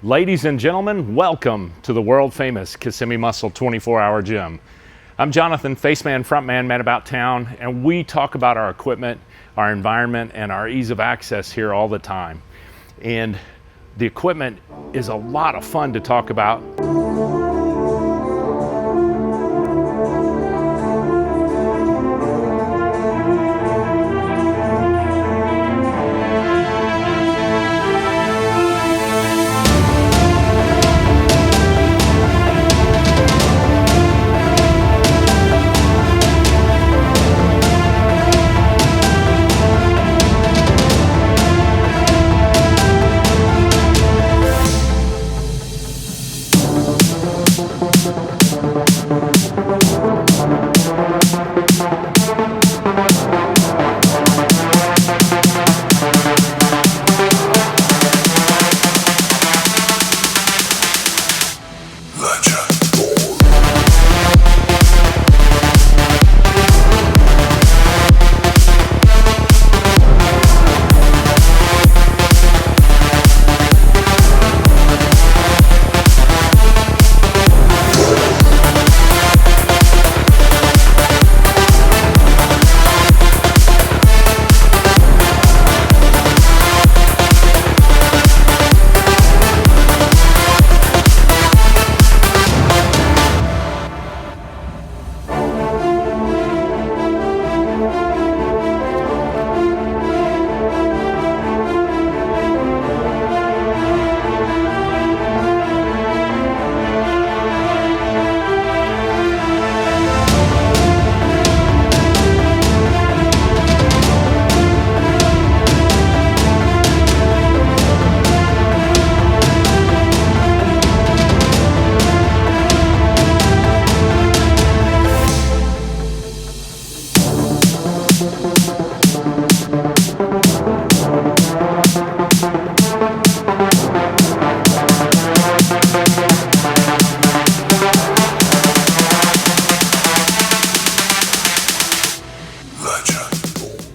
Ladies and gentlemen, welcome to the world famous Kissimmee Muscle 24-hour gym. I'm Jonathan, Faceman, Frontman, Man About Town, and we talk about our equipment, our environment, and our ease of access here all the time. And the equipment is a lot of fun to talk about.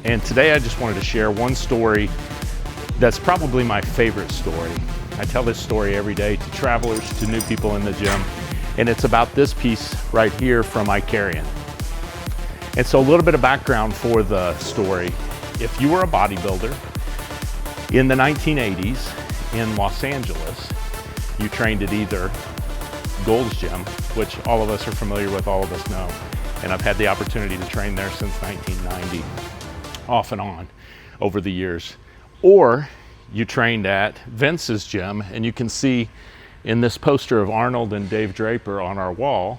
And today I just wanted to share one story that's probably my favorite story. I tell this story every day to travelers, to new people in the gym, and it's about this piece right here from Icarian. And so a little bit of background for the story. If you were a bodybuilder in the 1980s in Los Angeles, you trained at either Gold's Gym, which all of us are familiar with, all of us know, and I've had the opportunity to train there since 1990. Off and on over the years, or you trained at Vince's gym, and you can see in this poster of Arnold and Dave Draper on our wall,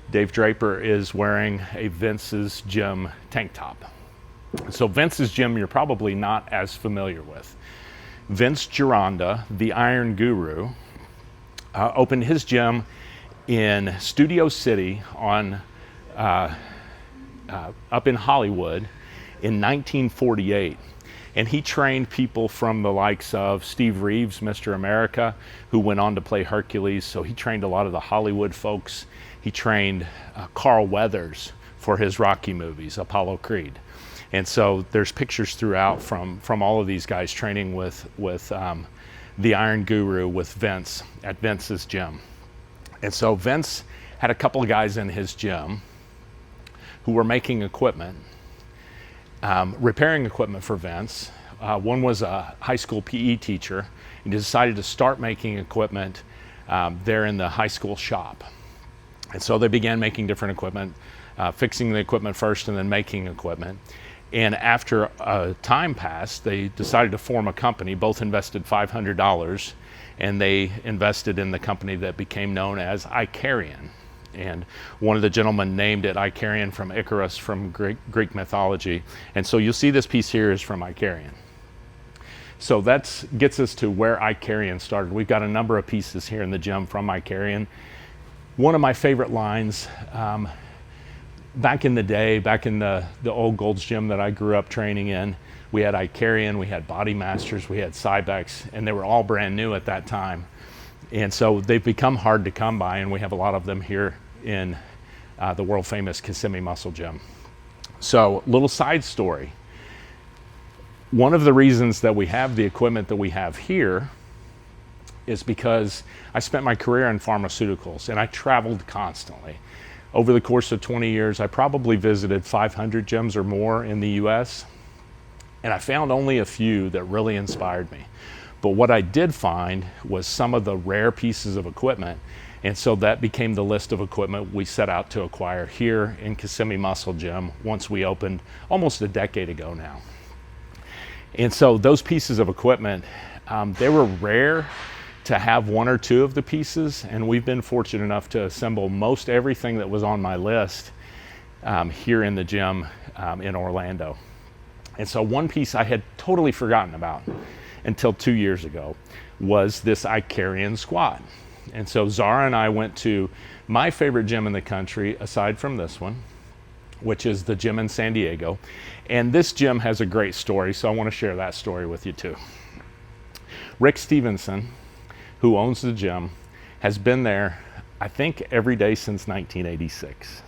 Dave Draper is wearing a Vince's gym tank top. So Vince's gym you're probably not as familiar with. Vince Gironda, the Iron Guru, opened his gym in Studio City on up in Hollywood in 1948, and he trained people from the likes of Steve Reeves, Mr. America, who went on to play Hercules. So he trained a lot of the Hollywood folks. He trained Carl Weathers for his Rocky movies, Apollo Creed. And so there's pictures throughout from all of these guys training with the Iron Guru, with Vince at Vince's gym. And so Vince had a couple of guys in his gym who were making equipment, repairing equipment for Vince. One was a high school PE teacher, and he decided to start making equipment there in the high school shop. And so they began making different equipment, fixing the equipment first and then making equipment. And after a time passed, they decided to form a company. Both invested $500, and they invested in the company that became known as Icarian. And one of the gentlemen named it Icarian from Icarus from Greek mythology. And so you'll see this piece here is from Icarian. So that gets us to where Icarian started. We've got a number of pieces here in the gym from Icarian. One of my favorite lines, back in the day, back in the old Gold's Gym that I grew up training in, we had Icarian, we had Body Masters, we had Cybex, and they were all brand new at that time. And so they've become hard to come by, and we have a lot of them here in the world famous Kissimmee Muscle Gym. So, little side story. One of the reasons that we have the equipment that we have here is because I spent my career in pharmaceuticals and I traveled constantly. Over the course of 20 years, I probably visited 500 gyms or more in the US, and I found only a few that really inspired me. But what I did find was some of the rare pieces of equipment, and so that became the list of equipment we set out to acquire here in Kissimmee Muscle Gym once we opened almost a decade ago now. And so those pieces of equipment, they were rare to have one or two of the pieces, and we've been fortunate enough to assemble most everything that was on my list here in the gym in Orlando. And so one piece I had totally forgotten about until 2 years ago was this Icarian squat. And so Zara and I went to my favorite gym in the country, aside from this one, which is the gym in San Diego. And this gym has a great story, so I want to share that story with you too. Rick Stevenson, who owns the gym, has been there, I think, every day since 1986.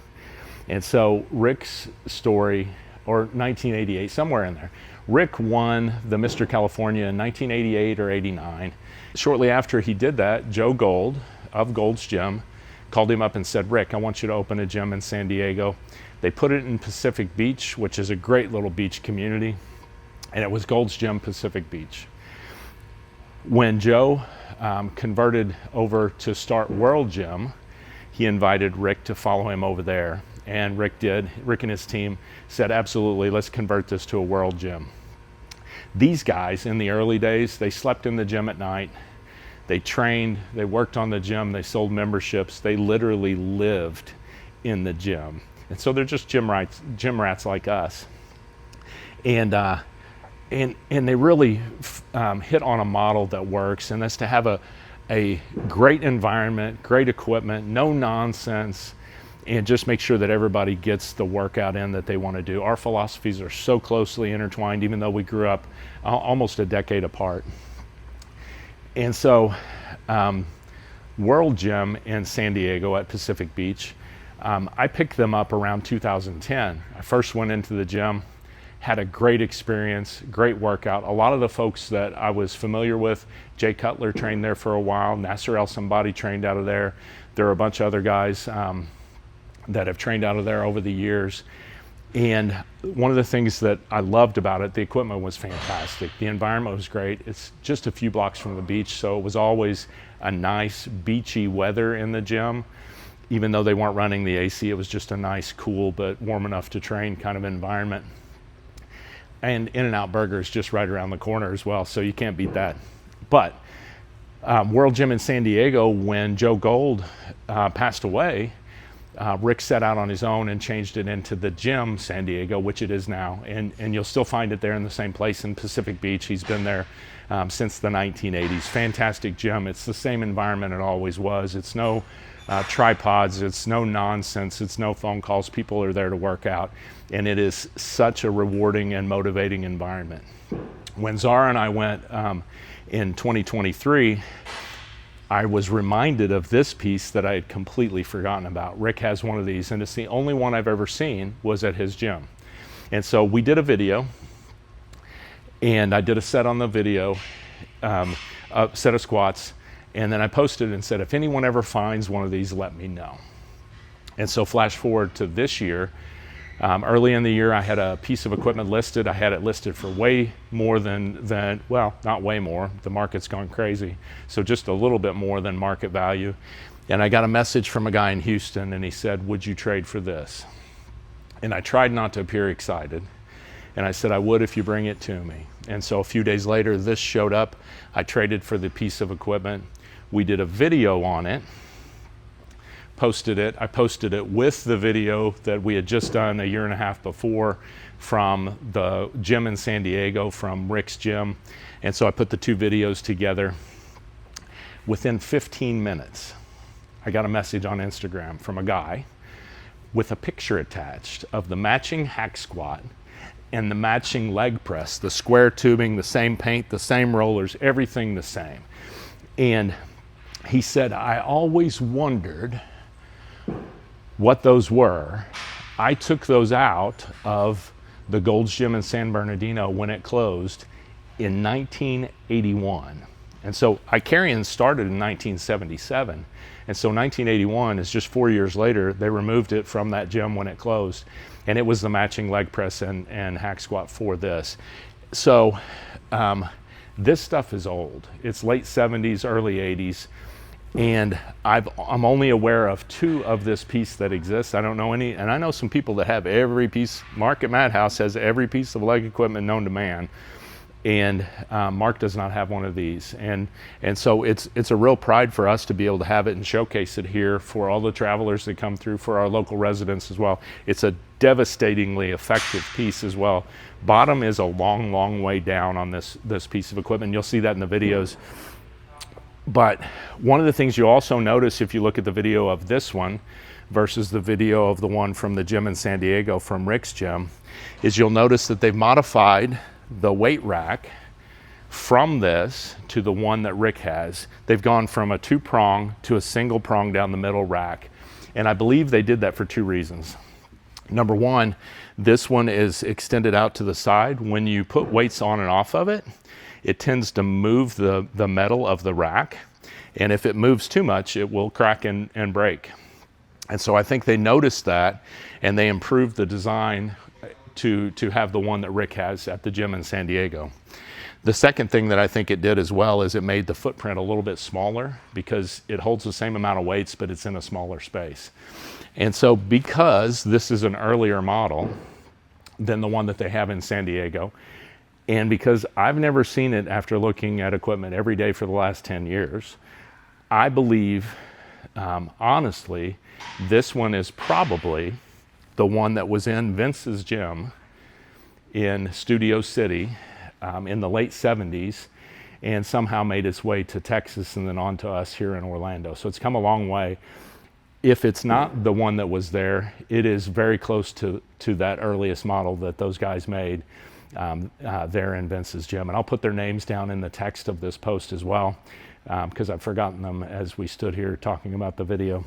And so Rick's story, or 1988, somewhere in there, Rick won the Mr. California in 1988 or 89. Shortly after he did that, Joe Gold of Gold's Gym called him up and said, Rick, I want you to open a gym in San Diego. They put it in Pacific Beach, which is a great little beach community, and it was Gold's Gym Pacific Beach. When Joe converted over to start World Gym, he invited Rick to follow him over there, and Rick did. Rick and his team said, absolutely, let's convert this to a World Gym. These guys, in the early days, they slept in the gym at night, they trained, they worked on the gym, they sold memberships, they literally lived in the gym. And so they're just gym rats like us. And they really hit on a model that works, and that's to have a great environment, great equipment, no nonsense, and just make sure that everybody gets the workout in that they want to do. Our philosophies are so closely intertwined, even though we grew up almost a decade apart. And so World Gym in San Diego at Pacific Beach, I picked them up around 2010. I first went into the gym, had a great experience, great workout. A lot of the folks that I was familiar with, Jay Cutler trained there for a while, Nasser El Sambadi trained out of there. There are a bunch of other guys that have trained out of there over the years. And one of the things that I loved about it, the equipment was fantastic. The environment was great. It's just a few blocks from the beach, so it was always a nice beachy weather in the gym. Even though they weren't running the AC, it was just a nice, cool, but warm enough to train kind of environment. And In-N-Out Burger is just right around the corner as well, so you can't beat that. But World Gym in San Diego, when Joe Gold passed away, Rick set out on his own and changed it into the Gym San Diego, which it is now. And you'll still find it there in the same place in Pacific Beach. He's been there since the 1980s. Fantastic gym. It's the same environment it always was. It's no tripods, it's no nonsense, it's no phone calls. People are there to work out, and it is such a rewarding and motivating environment. When Zara and I went in 2023, I was reminded of this piece that I had completely forgotten about. Rick has one of these, and it's the only one I've ever seen was at his gym. And so we did a video, and I did a set on the video, a set of squats, and then I posted and said, if anyone ever finds one of these, let me know. And so flash forward to this year, early in the year, I had a piece of equipment listed. I had it listed for way more than well, not way more, the market's gone crazy, so just a little bit more than market value. And I got a message from a guy in Houston, and he said, would you trade for this? And I tried not to appear excited, and I said, I would if you bring it to me. And so a few days later, this showed up. I traded for the piece of equipment. We did a video on it, posted it. I posted it with the video that we had just done a year and a half before from the gym in San Diego, from Rick's gym. And so I put the two videos together. Within 15 minutes, I got a message on Instagram from a guy with a picture attached of the matching hack squat and the matching leg press, the square tubing, the same paint, the same rollers, everything the same. And he said, I always wondered what those were. I took those out of the Gold's Gym in San Bernardino when it closed in 1981. And so Icarian started in 1977. And so 1981 is just 4 years later, they removed it from that gym when it closed. And it was the matching leg press and hack squat for this. So this stuff is old. It's late 70s, early 80s. And I'm only aware of 2 of this piece that exists. I don't know any, and I know some people that have every piece. Mark at Madhouse has every piece of leg equipment known to man. And Mark does not have one of these. And so it's a real pride for us to be able to have it and showcase it here for all the travelers that come through, for our local residents as well. It's a devastatingly effective piece as well. Bottom is a long, long way down on this piece of equipment. You'll see that in the videos. But one of the things you also notice if you look at the video of this one versus the video of the one from the gym in San Diego from Rick's gym is you'll notice that they've modified the weight rack from this to the one that Rick has. They've gone from a 2-prong to a single prong down the middle rack. And I believe they did that for 2 reasons. Number one, this one is extended out to the side. When you put weights on and off of it, it tends to move the metal of the rack. And if it moves too much, it will crack and break. And so I think they noticed that and they improved the design to have the one that Rick has at the gym in San Diego. The second thing that I think it did as well is it made the footprint a little bit smaller because it holds the same amount of weights, but it's in a smaller space. And so because this is an earlier model than the one that they have in San Diego, and because I've never seen it after looking at equipment every day for the last 10 years, I believe, honestly, this one is probably the one that was in Vince's gym in Studio City in the late 70s and somehow made its way to Texas and then on to us here in Orlando. So it's come a long way. If it's not the one that was there, it is very close to that earliest model that those guys made there in Vince's gym. And I'll put their names down in the text of this post as well because I've forgotten them as we stood here talking about the video.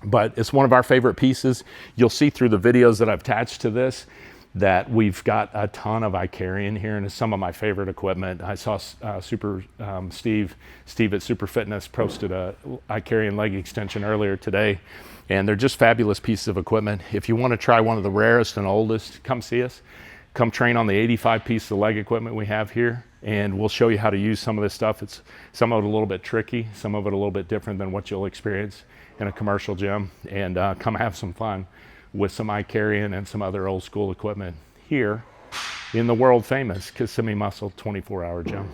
But it's one of our favorite pieces. You'll see through the videos that I've attached to this that we've got a ton of Icarian here, and it's some of my favorite equipment. I saw Steve at Super Fitness posted a Icarian leg extension earlier today, and they're just fabulous pieces of equipment. If you want to try one of the rarest and oldest, come see us. Come train on the 85 pieces of leg equipment we have here, and we'll show you how to use some of this stuff. It's some of it a little bit tricky, some of it a little bit different than what you'll experience in a commercial gym, and come have some fun with some Icarian and some other old school equipment here in the world famous Kissimmee Muscle 24-hour gym.